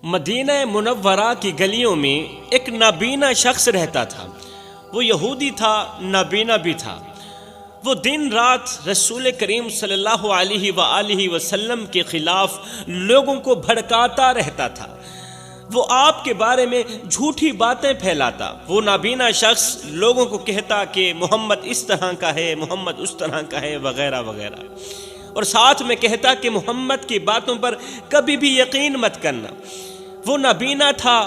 مدینہ منورہ کی گلیوں میں ایک نابینا شخص رہتا تھا۔ وہ یہودی تھا، نابینا بھی تھا۔ وہ دن رات رسول کریم صلی اللہ علیہ وآلہ وسلم کے خلاف لوگوں کو بھڑکاتا رہتا تھا۔ وہ آپ کے بارے میں جھوٹی باتیں پھیلاتا۔ وہ نابینا شخص لوگوں کو کہتا کہ محمد اس طرح کا ہے، محمد اس طرح کا ہے، وغیرہ وغیرہ، اور ساتھ میں کہتا کہ محمد کی باتوں پر کبھی بھی یقین مت کرنا۔ وہ نابینا تھا،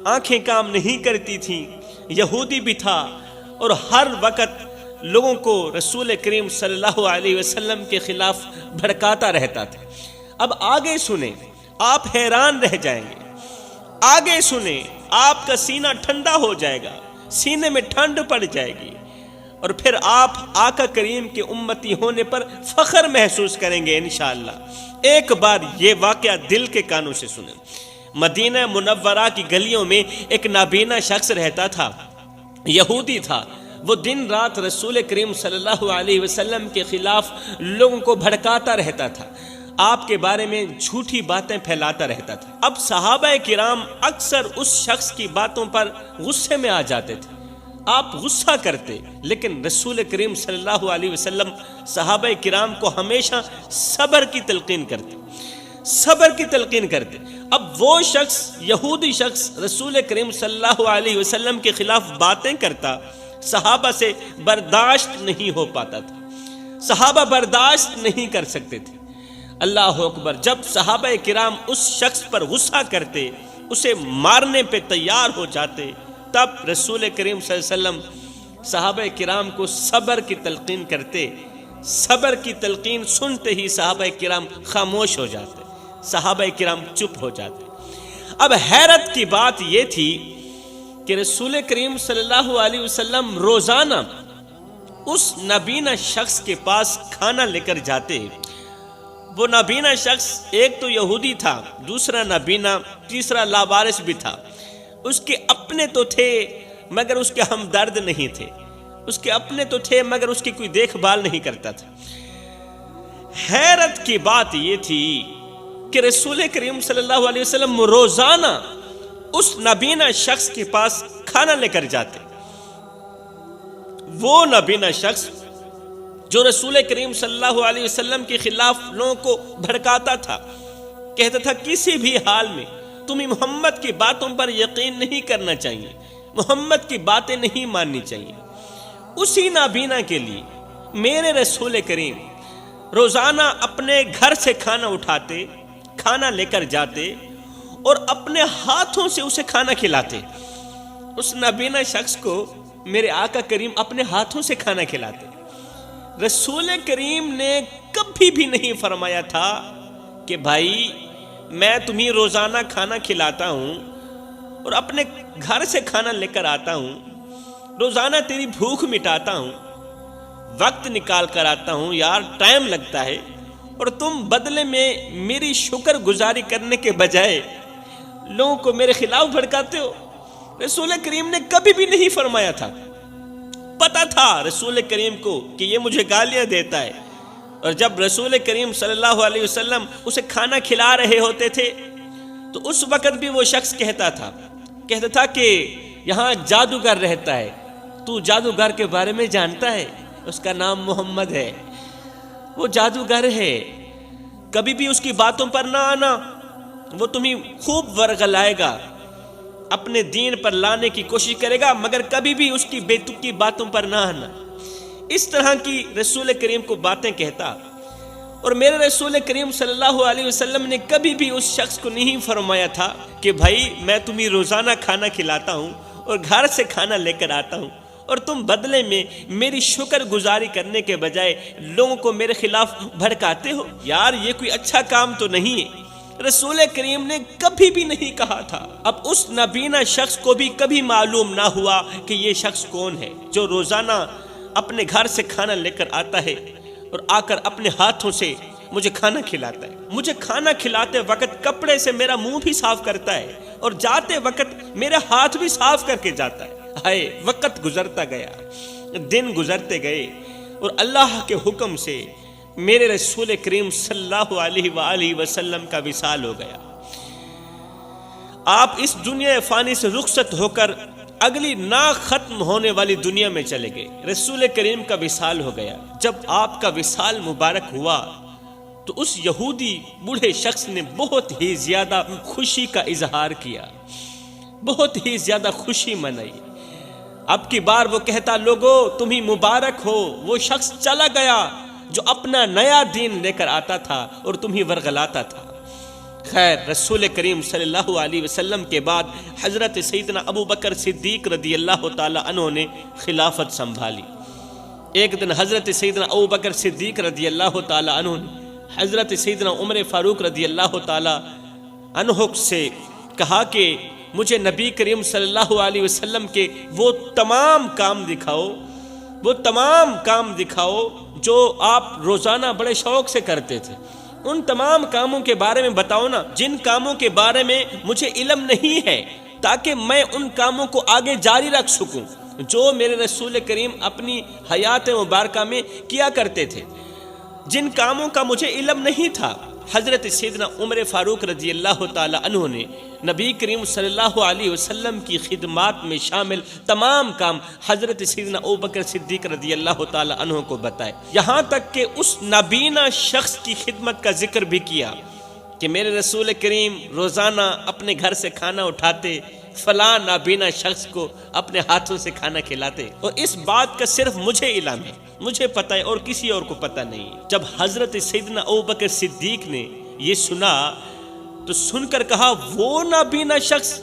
آنکھیں کام نہیں کرتی تھیں، یہودی بھی تھا، اور ہر وقت لوگوں کو رسول کریم صلی اللہ علیہ وسلم کے خلاف بھڑکاتا رہتا تھا۔ اب آگے سنیں، آپ حیران رہ جائیں گے۔ آگے سنیں، آپ کا سینہ ٹھنڈا ہو جائے گا، سینے میں ٹھنڈ پڑ جائے گی، اور پھر آپ آقا کریم کے امتی ہونے پر فخر محسوس کریں گے انشاءاللہ۔ ایک بار یہ واقعہ دل کے کانوں سے سنیں۔ مدینہ منورہ کی گلیوں میں ایک نابینا شخص رہتا تھا، یہودی تھا۔ وہ دن رات رسول کریم صلی اللہ علیہ وسلم کے خلاف لوگوں کو بھڑکاتا رہتا تھا، آپ کے بارے میں جھوٹی باتیں پھیلاتا رہتا تھا۔ اب صحابہ کرام اکثر اس شخص کی باتوں پر غصے میں آ جاتے تھے۔ آپ غصہ کرتے، لیکن رسول کریم صلی اللہ علیہ وسلم صحابہ کرام کو ہمیشہ صبر کی تلقین کرتے، صبر کی تلقین کرتے۔ اب وہ شخص، یہودی شخص، رسول کریم صلی اللہ علیہ وسلم کے خلاف باتیں کرتا، صحابہ سے برداشت نہیں ہو پاتا تھا، صحابہ برداشت نہیں کر سکتے تھے۔ اللہ اکبر! جب صحابہ کرام اس شخص پر غصہ کرتے، اسے مارنے پہ تیار ہو جاتے، تب رسول کریم صلی اللہ علیہ وسلم صحابہ کرام کو صبر کی تلقین کرتے۔ صبر کی تلقین سنتے ہی صحابہ کرام خاموش ہو جاتے، صحابہ کرام چپ ہو جاتے۔ اب حیرت کی بات یہ تھی کہ رسول کریم صلی اللہ علیہ وسلم روزانہ اس نابینا شخص کے پاس کھانا لے کر جاتے۔ وہ نابینا شخص ایک تو یہودی تھا، دوسرا نابینا، تیسرا لاوارث بھی تھا۔ اس کے اپنے تو تھے مگر اس کے ہمدرد نہیں تھے، اس کے اپنے تو تھے مگر اس کی کوئی دیکھ بھال نہیں کرتا تھا۔ حیرت کی بات یہ تھی کہ رسول کریم صلی اللہ علیہ وسلم روزانہ اس نابینا شخص کے پاس کھانا لے کر جاتے۔ وہ نابینا شخص جو رسول کریم صلی اللہ علیہ وسلم کے خلاف لوگوں کو بھڑکاتا تھا، کہتا تھا کسی بھی حال میں تمہیں محمد کی باتوں پر یقین نہیں کرنا چاہیے، محمد کی باتیں نہیں ماننی چاہیے۔ اسی نابینا کے لیے میرے رسول کریم روزانہ اپنے گھر سے کھانا اٹھاتے، کھانا لے کر جاتے اور اپنے ہاتھوں سے اسے کھانا کھلاتے۔ اس نابینا شخص کو میرے آقا کریم اپنے ہاتھوں سے کھانا کھلاتے۔ رسول کریم نے کبھی بھی نہیں فرمایا تھا کہ بھائی میں تمہیں روزانہ کھانا کھلاتا ہوں اور اپنے گھر سے کھانا لے کر آتا ہوں، روزانہ تیری بھوک مٹاتا ہوں، وقت نکال کر آتا ہوں، یار ٹائم لگتا ہے، اور تم بدلے میں میری شکر گزاری کرنے کے بجائے لوگوں کو میرے خلاف بھڑکاتے ہو۔ رسول کریم نے کبھی بھی نہیں فرمایا تھا۔ پتا تھا رسول کریم کو کہ یہ مجھے گالیاں دیتا ہے، اور جب رسول کریم صلی اللہ علیہ وسلم اسے کھانا کھلا رہے ہوتے تھے تو اس وقت بھی وہ شخص کہتا تھا کہ یہاں جادوگر رہتا ہے، تو جادوگر کے بارے میں جانتا ہے؟ اس کا نام محمد ہے، وہ جادوگر ہے، کبھی بھی اس کی باتوں پر نہ آنا، وہ تمہیں خوب ورغلائے گا، اپنے دین پر لانے کی کوشش کرے گا، مگر کبھی بھی اس کی بے تکی باتوں پر نہ آنا۔ اس طرح کی رسول کریم کو باتیں کہتا، اور میرے رسول کریم صلی اللہ علیہ وسلم نے کبھی بھی اس شخص کو نہیں فرمایا تھا کہ بھائی میں تمہیں روزانہ کھانا کھلاتا ہوں اور گھر سے کھانا لے کر آتا ہوں، اور تم بدلے میں میری شکر گزاری کرنے کے بجائے لوگوں کو میرے خلاف بھڑکاتے ہو۔ یار یہ کوئی اچھا کام تو نہیں ہے۔ رسول کریم نے کبھی بھی نہیں کہا تھا۔ اب اس نابینا شخص کو بھی کبھی معلوم نہ ہوا کہ یہ شخص کون ہے جو روزانہ اپنے گھر سے کھانا لے کر آتا ہے اور آ کر اپنے ہاتھوں سے مجھے کھانا کھلاتا ہے، مجھے کھانا کھلاتے وقت کپڑے سے میرا منہ بھی صاف کرتا ہے، اور جاتے وقت میرے ہاتھ بھی صاف کر کے جاتا ہے۔ ہائے وقت گزرتا گیا، دن گزرتے گئے، اور اللہ کے حکم سے میرے رسول کریم صلی اللہ علیہ وآلہ وسلم کا وصال ہو گیا۔ آپ اس دنیا فانی سے رخصت ہو کر اگلی نا ختم ہونے والی دنیا میں چلے گئے۔ رسول کریم کا وصال ہو گیا۔ جب آپ کا وصال مبارک ہوا تو اس یہودی بوڑھے شخص نے بہت ہی زیادہ خوشی کا اظہار کیا، بہت ہی زیادہ خوشی منائی۔ اب کی بار وہ کہتا، لوگو تمہیں مبارک ہو، وہ شخص چلا گیا جو اپنا نیا دین لے کر آتا تھا اور تمہیں ورغلاتا تھا۔ خیر، رسول کریم صلی اللہ علیہ وسلم کے بعد حضرت سیدنا ابو بکر صدیق رضی اللہ تعالی عنہ نے خلافت سنبھالی۔ ایک دن حضرت سیدنا ابو بکر صدیق رضی اللہ تعالی عنہ نے حضرت سیدنا عمر فاروق رضی اللہ تعالی عنہ سے کہا کہ مجھے نبی کریم صلی اللہ علیہ وسلم کے وہ تمام کام دکھاؤ، وہ تمام کام دکھاؤ جو آپ روزانہ بڑے شوق سے کرتے تھے۔ ان تمام کاموں کے بارے میں بتاؤ نا، جن کاموں کے بارے میں مجھے علم نہیں ہے، تاکہ میں ان کاموں کو آگے جاری رکھ سکوں جو میرے رسول کریم اپنی حیات مبارکہ میں کیا کرتے تھے، جن کاموں کا مجھے علم نہیں تھا۔ حضرت سیدنا عمر فاروق رضی اللہ تعالی عنہ نے نبی کریم صلی اللہ علیہ وسلم کی خدمات میں شامل تمام کام حضرت سیدنا ابو بکر صدیق رضی اللہ تعالی عنہ کو بتائے، یہاں تک کہ اس نابینا شخص کی خدمت کا ذکر بھی کیا کہ میرے رسول کریم روزانہ اپنے گھر سے کھانا اٹھاتے، فلاں نابینا شخص کو اپنے ہاتھوں سے کھانا کھلاتے، اور اس بات کا صرف مجھے علم ہے، مجھے پتہ ہے اور کسی اور کو پتہ نہیں۔ جب حضرت سیدنا ابو بکر صدیق نے یہ سنا تو سن کر کہا، وہ نابینا شخص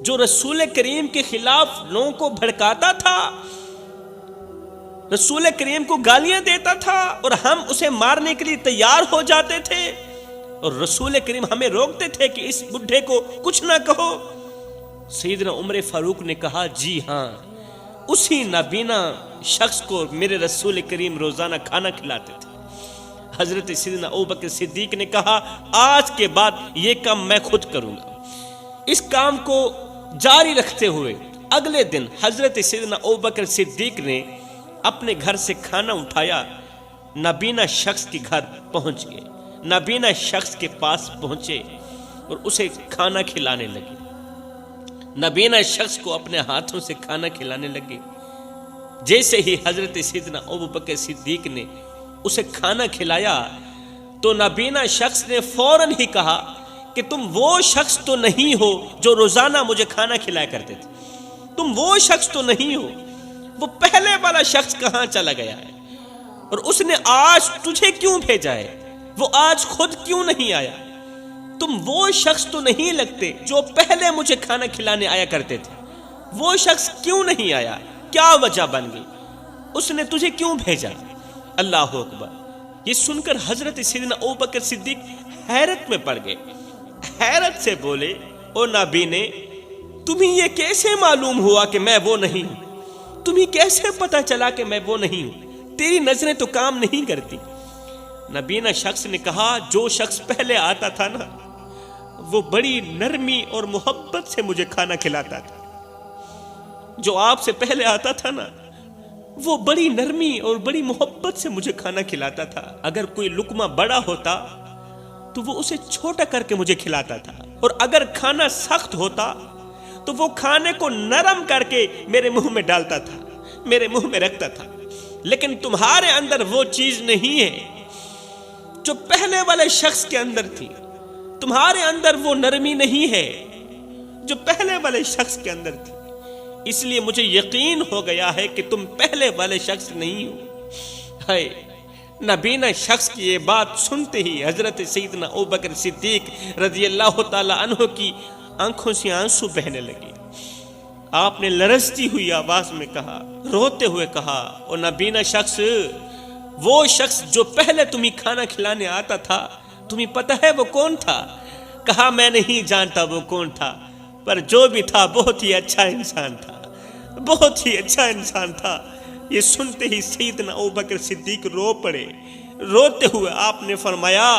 جو رسول کریم کے خلاف لوگوں کو بھڑکاتا تھا، رسول کریم کو گالیاں دیتا تھا اور ہم اسے مارنے کے لیے تیار ہو جاتے تھے، اور رسول کریم ہمیں روکتے تھے کہ اس بڈھے کو کچھ نہ کہو۔ سیدنا عمر فاروق نے کہا، جی ہاں، اسی نابینا شخص کو میرے رسول کریم روزانہ کھانا کھلاتے تھے۔ حضرت سیدنا ابو بکر صدیق نے کہا، آج کے بعد یہ کام میں خود کروں گا۔ اس کام کو جاری رکھتے ہوئے اگلے دن حضرت سیدنا ابو بکر صدیق نے اپنے گھر سے کھانا اٹھایا، نابینا شخص کے گھر پہنچ گئے، نابینا شخص کے پاس پہنچے اور اسے کھانا کھلانے لگے، نابینا شخص کو اپنے ہاتھوں سے کھانا کھلانے لگے۔ جیسے ہی حضرت سیدنا ابو بکر صدیق نے اسے کھانا کھلایا تو نابینا شخص نے فوراً ہی کہا کہ تم وہ شخص تو نہیں ہو جو روزانہ مجھے کھانا کھلایا کرتے تھے، تم وہ شخص تو نہیں ہو، وہ پہلے والا شخص کہاں چلا گیا ہے، اور اس نے آج تجھے کیوں بھیجا ہے، وہ آج خود کیوں نہیں آیا، تم وہ شخص تو نہیں لگتے جو پہلے مجھے کھانا کھلانے آیا کرتے تھے، وہ شخص کیوں نہیں آیا، کیا وجہ بن گئی، اس نے تجھے کیوں بھیجا؟ اللہ اکبر۔ یہ سن کر حضرت سیدنا ابو بکر صدیق حیرت میں پڑ گئے، حیرت سے بولے، او نابینے، تمہیں یہ کیسے معلوم ہوا کہ میں وہ نہیں ہوں؟ تمہیں کیسے پتا چلا کہ میں وہ نہیں ہوں؟ تیری نظریں تو کام نہیں کرتی۔ نابینا شخص نے کہا، جو شخص پہلے آتا تھا نا، وہ بڑی نرمی اور محبت سے مجھے کھانا کھلاتا تھا، جو آپ سے پہلے آتا تھا نا، وہ بڑی نرمی اور بڑی محبت سے مجھے کھانا کھلاتا تھا، اگر کوئی لقمہ بڑا ہوتا تو وہ اسے چھوٹا کر کے مجھے کھلاتا تھا، اور اگر کھانا سخت ہوتا تو وہ کھانے کو نرم کر کے میرے منہ میں ڈالتا تھا، میرے منہ میں رکھتا تھا۔ لیکن تمہارے اندر وہ چیز نہیں ہے جو پہلے والے شخص کے اندر تھی، تمہارے اندر وہ نرمی نہیں ہے جو پہلے والے شخص کے اندر تھی، اس لیے مجھے یقین ہو گیا ہے کہ تم پہلے والے شخص نہیں ہو۔ ہائے، نابینا شخص کی یہ بات سنتے ہی حضرت سیدنا ابو بکر صدیق رضی اللہ تعالی عنہ کی آنکھوں سے آنسو بہنے لگے۔ آپ نے لرزتی ہوئی آواز میں کہا، روتے ہوئے کہا، او نابینا شخص، وہ شخص جو پہلے تمہیں کھانا کھلانے آتا تھا، تمہیں پتہ ہے وہ کون تھا؟ کہا، میں نہیں جانتا وہ کون تھا، پر جو بھی تھا بہت ہی اچھا انسان تھا، بہت ہی اچھا انسان تھا۔ یہ سنتے ہی سیدنا ابو بکر صدیق رو پڑے۔ روتے ہوئے آپ نے فرمایا،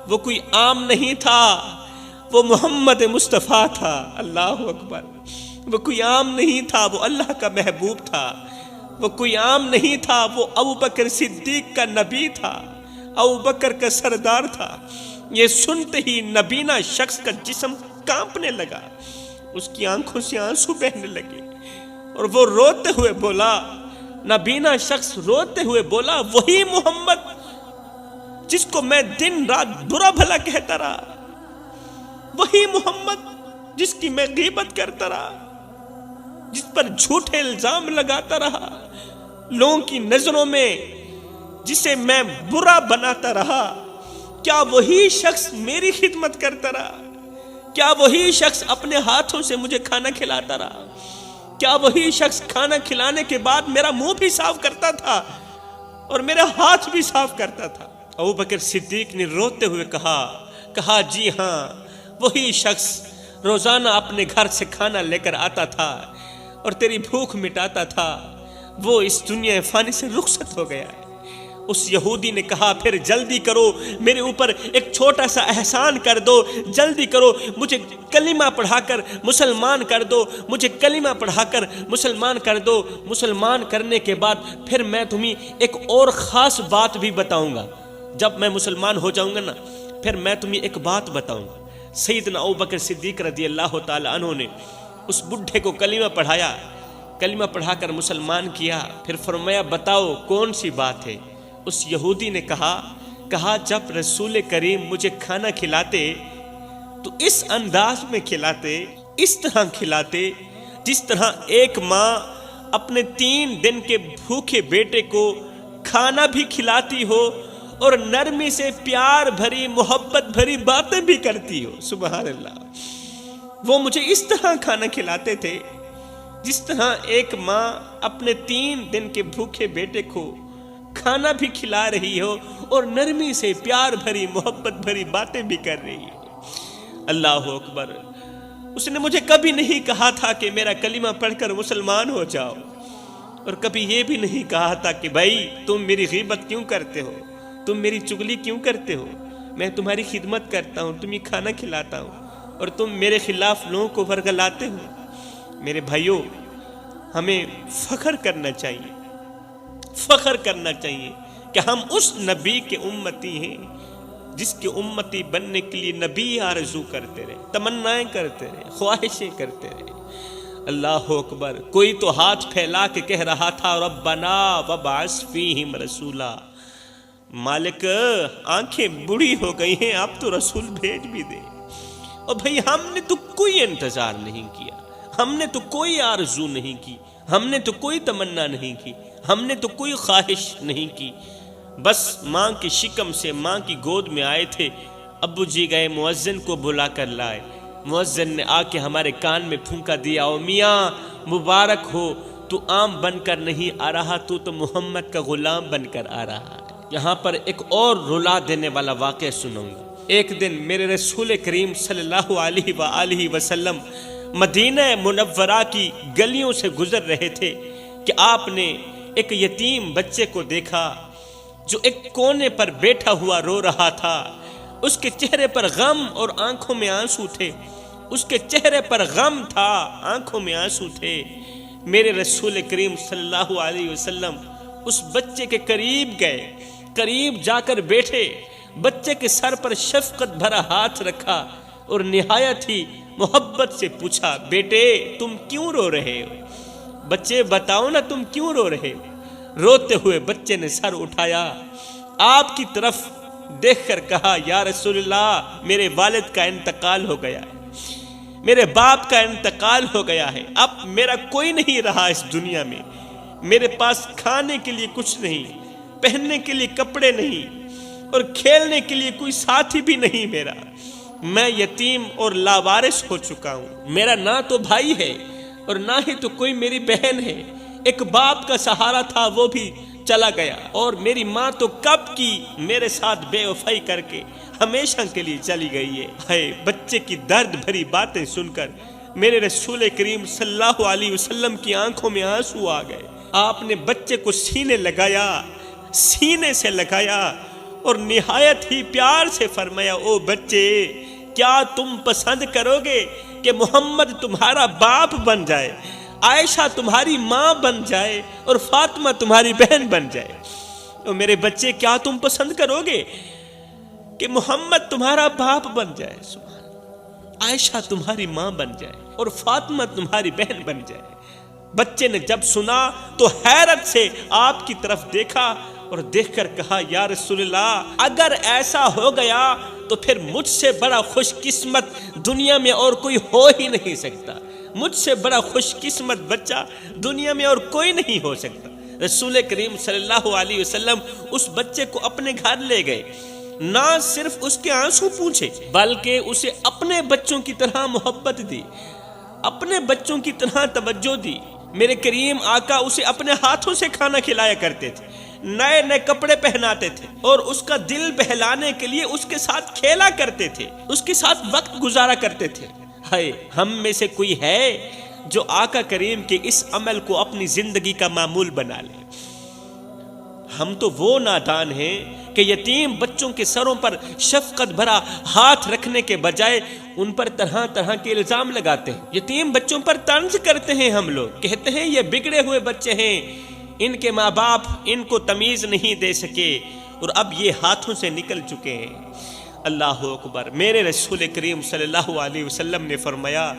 وہ کوئی عام نہیں تھا، وہ محمد مصطفیٰ تھا۔ اللہ اکبر۔ وہ کوئی عام نہیں تھا، وہ اللہ کا محبوب تھا، وہ کوئی عام نہیں تھا، وہ ابو بکر صدیق کا نبی تھا، ابو بکر کا سردار تھا۔ یہ سنتے ہی نبینا شخص کا جسم کانپنے لگا، اس کی آنکھوں سے آنسو بہنے لگے، اور وہ روتے ہوئے بولا، نابینا شخص روتے ہوئے بولا، وہی محمد جس کو میں دن رات برا بھلا کہتا رہا، وہی محمد جس کی میں غیبت کرتا رہا، جس پر جھوٹے الزام لگاتا رہا، لوگوں کی نظروں میں جسے میں برا بناتا رہا، کیا وہی شخص میری خدمت کرتا رہا؟ کیا وہی شخص اپنے ہاتھوں سے مجھے کھانا کھلاتا رہا؟ کیا وہی شخص کھانا کھلانے کے بعد میرا منہ بھی صاف کرتا تھا اور میرا ہاتھ بھی صاف کرتا تھا؟ ابوبکر صدیق نے روتے ہوئے کہا جی ہاں، وہی شخص روزانہ اپنے گھر سے کھانا لے کر آتا تھا اور تیری بھوک مٹاتا تھا، وہ اس دنیا فانی سے رخصت ہو گیا ہے۔ اس یہودی نے کہا، پھر جلدی کرو، میرے اوپر ایک چھوٹا سا احسان کر دو، جلدی کرو، مجھے کلمہ پڑھا کر مسلمان کر دو، مجھے کلمہ پڑھا کر مسلمان کر دو، مسلمان کرنے کے بعد پھر میں تمہیں ایک اور خاص بات بھی بتاؤں گا۔ جب میں مسلمان ہو جاؤں گا نا، پھر میں تمہیں ایک بات بتاؤں گا۔ سیدنا ابوبکر صدیق رضی اللہ تعالی عنہ نے اس بڈھے کو کلمہ پڑھایا، کلمہ پڑھا کر مسلمان کیا، پھر فرمایا بتاؤ کون سی بات ہے؟ اس یہودی نے کہا جب رسول کریم مجھے کھانا کھلاتے تو اس انداز میں کھلاتے، اس طرح کھلاتے جس طرح ایک ماں اپنے 3 دن کے بھوکے بیٹے کو کھانا بھی کھلاتی ہو اور نرمی سے پیار بھری محبت بھری باتیں بھی کرتی ہو۔ سبحان اللہ، وہ مجھے اس طرح کھانا کھلاتے تھے جس طرح ایک ماں اپنے 3 دن کے بھوکے بیٹے کو کھانا بھی کھلا رہی ہو اور نرمی سے پیار بھری محبت بھری باتیں بھی کر رہی ہو۔ اللہ اکبر۔ اس نے مجھے کبھی نہیں کہا تھا کہ میرا کلمہ پڑھ کر مسلمان ہو جاؤ، اور کبھی یہ بھی نہیں کہا تھا کہ بھائی تم میری غیبت کیوں کرتے ہو، تم میری چگلی کیوں کرتے ہو، میں تمہاری خدمت کرتا ہوں، تمہیں کھانا کھلاتا ہوں اور تم میرے خلاف لوگوں کو ورگلاتے ہو۔ میرے بھائیوں، ہمیں فخر کرنا چاہیے، فخر کرنا چاہیے کہ ہم اس نبی کے امتی ہیں جس کے امتی بننے کے لیے نبی آرزو کرتے رہے، تمنائیں کرتے رہے، خواہشیں کرتے رہے۔ اللہ اکبر۔ کوئی تو ہاتھ پھیلا کے کہہ رہا تھا، ربنا وابعث فیہم رسولا، مالک آنکھیں بڑی ہو گئی ہیں، اب تو رسول بھیج بھی دے۔ اور بھئی ہم نے تو کوئی انتظار نہیں کیا، ہم نے تو کوئی آرزو نہیں کی، ہم نے تو کوئی تمنا نہیں کی، ہم نے تو کوئی خواہش نہیں کی، بس ماں کی شکم سے ماں کی گود میں آئے تھے، ابو جی گئے مؤذن کو بلا کر لائے، مؤذن نے آ کے ہمارے کان میں پھونکا دیا، او میاں مبارک ہو، تو عام بن کر نہیں آ رہا، تو محمد کا غلام بن کر آ رہا ہے۔ یہاں پر ایک اور رلا دینے والا واقعہ سنوں گا۔ ایک دن میرے رسول کریم صلی اللہ علیہ وآلہ وسلم مدینہ منورہ کی گلیوں سے گزر رہے تھے کہ آپ نے ایک یتیم بچے کو دیکھا جو ایک کونے پر بیٹھا ہوا رو رہا تھا، اس کے چہرے پر غم اور آنکھوں میں آنسو تھے، اس کے چہرے پر غم تھا، آنکھوں میں آنسو تھے۔ میرے رسول کریم صلی اللہ علیہ وسلم اس بچے کے قریب گئے، قریب جا کر بیٹھے، بچے کے سر پر شفقت بھرا ہاتھ رکھا اور نہایت ہی محبت سے پوچھا، بیٹے تم کیوں رو رہے ہو؟ بچے بتاؤ نا تم کیوں رو رہے ہو؟ روتے ہوئے بچے نے سر اٹھایا، آپ کی طرف دیکھ کر کہا، یا رسول اللہ میرے والد کا انتقال ہو گیا ہے، میرے باپ کا انتقال ہو گیا ہے، اب میرا کوئی نہیں رہا اس دنیا میں، میرے پاس کھانے کے لیے کچھ نہیں، پہننے کے لیے کپڑے نہیں، اور کھیلنے کے لیے کوئی ساتھی بھی نہیں میرا، میں یتیم اور لاوارث ہو چکا ہوں، میرا نہ تو بھائی ہے اور نہ ہی تو کوئی میری بہن ہے، ایک باپ کا سہارا تھا وہ بھی چلا گیا، اور میری ماں تو کب کی میرے ساتھ بے وفائی کر کے ہمیشہ کے لیے چلی گئی ہے۔ ہائے، بچے کی درد بھری باتیں سن کر میرے رسول کریم صلی اللہ علیہ وسلم کی آنکھوں میں آنسو آ گئے۔ آپ نے بچے کو سینے لگایا، سینے سے لگایا اور نہایت ہی پیار سے فرمایا، او بچے کیا تم پسند کرو گے کہ محمد تمہارا باپ بن جائے، عائشہ تمہاری ماں بن جائے اور فاطمہ تمہاری بہن بن جائے؟ اور میرے بچے کیا تم پسند کرو گے کہ محمد تمہارا باپ بن جائے؟ سبحان اللہ۔ عائشہ تمہاری ماں بن جائے اور فاطمہ تمہاری بہن بن جائے۔ بچے نے جب سنا تو حیرت سے آپ کی طرف دیکھا اور دیکھ کر کہا یا رسول اللہ اگر ایسا ہو گیا تو پھر مجھ سے بڑا خوش قسمت دنیا میں اور کوئی ہو ہی نہیں سکتا، مجھ سے بڑا خوش قسمت بچہ دنیا میں اور کوئی نہیں ہو سکتا۔ رسول کریم صلی اللہ علیہ وسلم اس بچے کو اپنے گھر لے گئے، نہ صرف اس کے آنسو پوچھے بلکہ اسے اپنے بچوں کی طرح محبت دی، اپنے بچوں کی طرح توجہ دی۔ میرے کریم آقا اسے اپنے ہاتھوں سے کھانا کھلایا کرتے تھے، نئے نئے کپڑے پہناتے تھے اور اس کا دل بہلانے کے لیے اس کے ساتھ کھیلا کرتے تھے، اس کے ساتھ وقت گزارا کرتے تھے۔ ہائے ہم میں سے کوئی ہے جو آقا کریم کے اس عمل کو اپنی زندگی کا معمول بنا لے؟ ہم تو وہ نادان ہیں کہ یتیم بچوں کے سروں پر شفقت بھرا ہاتھ رکھنے کے بجائے ان پر طرح طرح کے الزام لگاتے ہیں، یتیم بچوں پر طنز کرتے ہیں۔ ہم لوگ کہتے ہیں یہ بگڑے ہوئے بچے ہیں، ان کے ماں باپ ان کو تمیز نہیں دے سکے اور اب یہ ہاتھوں سے نکل چکے ہیں۔ اللہ اکبر۔ میرے رسول کریم صلی اللہ علیہ وسلم نے فرمایا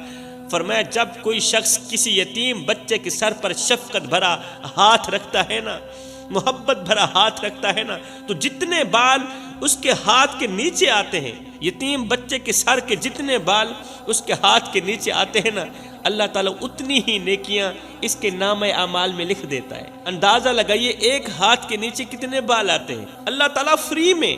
جب کوئی شخص کسی یتیم بچے کے سر پر شفقت بھرا ہاتھ رکھتا ہے نا، محبت بھرا ہاتھ رکھتا ہے نا، تو جتنے بال اس کے ہاتھ کے نیچے آتے ہیں، یتیم بچے کے سر کے جتنے بال اس کے ہاتھ کے نیچے آتے ہیں نا، اللہ تعالیٰ اتنی ہی نیکیاں اس کے نامہ اعمال میں لکھ دیتا ہے۔ اندازہ لگائیے ایک ہاتھ کے نیچے کتنے بال آتے ہیں، اللہ تعالیٰ فری میں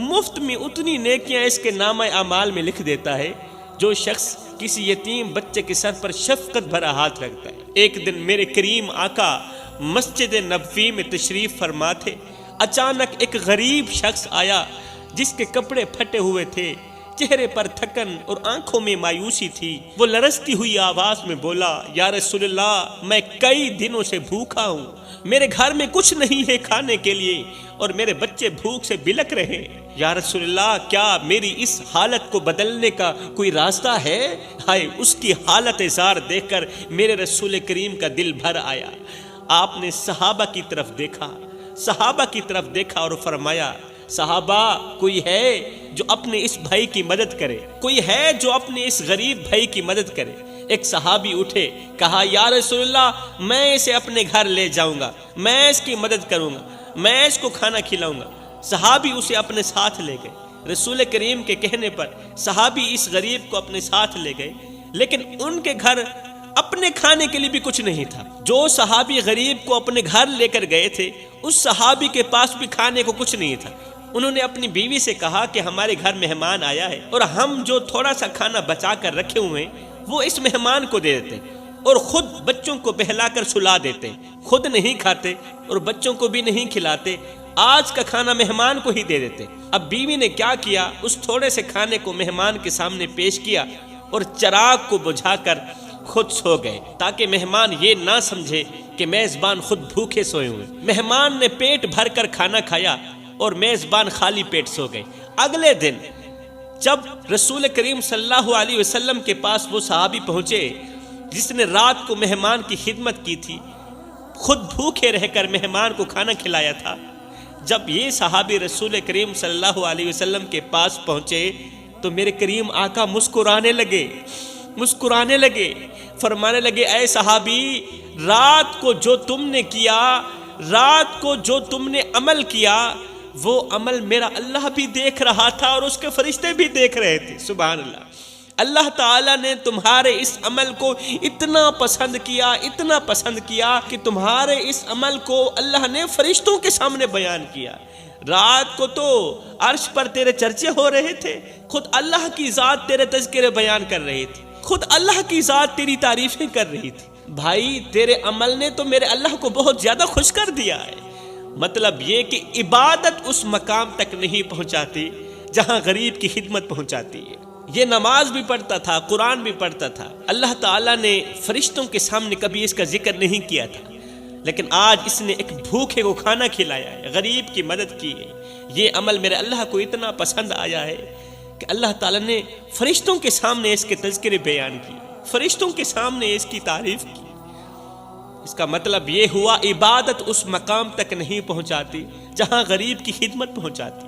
مفت میں اتنی نیکیاں اس کے نامہ اعمال میں لکھ دیتا ہے جو شخص کسی یتیم بچے کے سر پر شفقت بھرا ہاتھ رکھتا ہے۔ ایک دن میرے کریم آقا مسجد نبوی میں تشریف فرما تھے، اچانک ایک غریب شخص آیا جس کے کپڑے پھٹے ہوئے تھے، چہرے پر تھکن اور آنکھوں میں مایوسی تھی۔ وہ لرزتی ہوئی آواز میں بولا یا رسول اللہ میں کئی دنوں سے بھوکا ہوں، میرے گھر میں کچھ نہیں ہے کھانے کے لیے اور میرے بچے بھوک سے بلک رہے ہیں۔ یا رسول اللہ کیا میری اس حالت کو بدلنے کا کوئی راستہ ہے؟ ہائے اس کی حالت زار دیکھ کر میرے رسول کریم کا دل بھر آیا۔ آپ نے صحابہ کی طرف دیکھا اور فرمایا صحابہ کوئی ہے جو اپنے اس بھائی کی مدد کرے، کوئی ہے جو اپنے اس غریب بھائی کی مدد کرے۔ ایک صحابی اٹھے، کہا یا رسول اللہ میں اسے اپنے گھر لے جاؤں گا، میں اس کی مدد کروں گا، میں اس کو کھانا کھلاؤں گا۔ صحابی اسے اپنے ساتھ لے گئے۔ رسول کریم کے کہنے پر صحابی اس غریب کو اپنے ساتھ لے گئے، لیکن ان کے گھر اپنے کھانے کے لیے بھی کچھ نہیں تھا۔ جو صحابی غریب کو اپنے گھر لے کر گئے تھے اس صحابی کے پاس بھی کھانے کو کچھ نہیں تھا۔ انہوں نے اپنی بیوی سے کہا کہ ہمارے گھر مہمان آیا ہے اور ہم جو تھوڑا سا کھانا بچا کر رکھے ہوئے ہیں وہ اس مہمان کو دے دیتے اور خود بچوں کو بہلا کر سلا دیتے، خود نہیں کھاتے اور بچوں کو بھی نہیں کھلاتے، آج کا کھانا مہمان کو ہی دے دیتے۔ اب بیوی نے کیا کیا، اس تھوڑے سے کھانے کو مہمان کے سامنے پیش کیا اور چراغ کو بجھا کر خود سو گئے تاکہ مہمان یہ نہ سمجھے کہ میزبان خود بھوکے سوئے ہوئے۔ مہمان نے پیٹ بھر کر کھانا کھایا اور میزبان خالی پیٹ سو گئے۔ اگلے دن جب رسول کریم صلی اللہ علیہ وسلم کے پاس وہ صحابی پہنچے جس نے رات کو مہمان کی خدمت کی تھی، خود بھوکے رہ کر مہمان کو کھانا کھلایا تھا، جب یہ صحابی رسول کریم صلی اللہ علیہ وسلم کے پاس پہنچے تو میرے کریم آقا مسکرانے لگے، فرمانے لگے اے صحابی رات کو جو تم نے کیا، رات کو جو تم نے عمل کیا، وہ عمل میرا اللہ بھی دیکھ رہا تھا اور اس کے فرشتے بھی دیکھ رہے تھے۔ سبحان اللہ، اللہ تعالیٰ نے تمہارے اس عمل کو اتنا پسند کیا کہ تمہارے اس عمل کو اللہ نے فرشتوں کے سامنے بیان کیا۔ رات کو تو عرش پر تیرے چرچے ہو رہے تھے، خود اللہ کی ذات تیرے تذکرے بیان کر رہی تھی، خود اللہ کی ذات تیری تعریفیں کر رہی تھی۔ بھائی تیرے عمل نے تو میرے اللہ کو بہت زیادہ خوش کر دیا ہے۔ مطلب یہ کہ عبادت اس مقام تک نہیں پہنچاتی جہاں غریب کی خدمت پہنچاتی ہے۔ یہ نماز بھی پڑھتا تھا، قرآن بھی پڑھتا تھا، اللہ تعالیٰ نے فرشتوں کے سامنے کبھی اس کا ذکر نہیں کیا تھا، لیکن آج اس نے ایک بھوکے کو کھانا کھلایا ہے، غریب کی مدد کی ہے۔ یہ عمل میرے اللہ کو اتنا پسند آیا ہے کہ اللہ تعالیٰ نے فرشتوں کے سامنے اس کے تذکرے بیان کی، فرشتوں کے سامنے اس کی تعریف کی۔ اس کا مطلب یہ ہوا عبادت اس مقام تک نہیں پہنچاتی جہاں غریب کی خدمت پہنچاتی۔